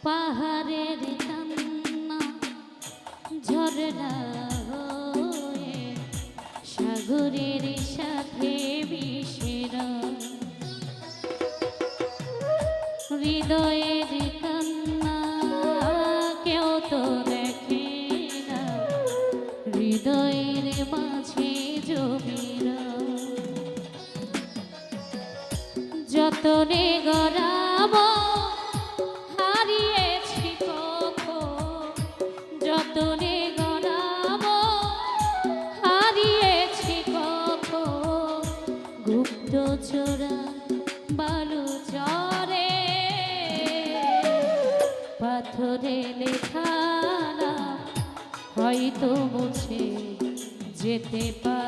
পাহাড়ের কান্না ঝরনা হয়ে সাগরের সাথে মিশের হৃদয়ের কান্না কেউ তো দেখে না, হৃদয়ের মাঝে জমির যতনে গড়াবো হারিয়েছি কখন, যতনে গড়াবো হারিয়েছি কখন, গুপ্ত চোরা বালু চরে পাথরে লেখা নাম হয়তো মুছে যেতে পারে।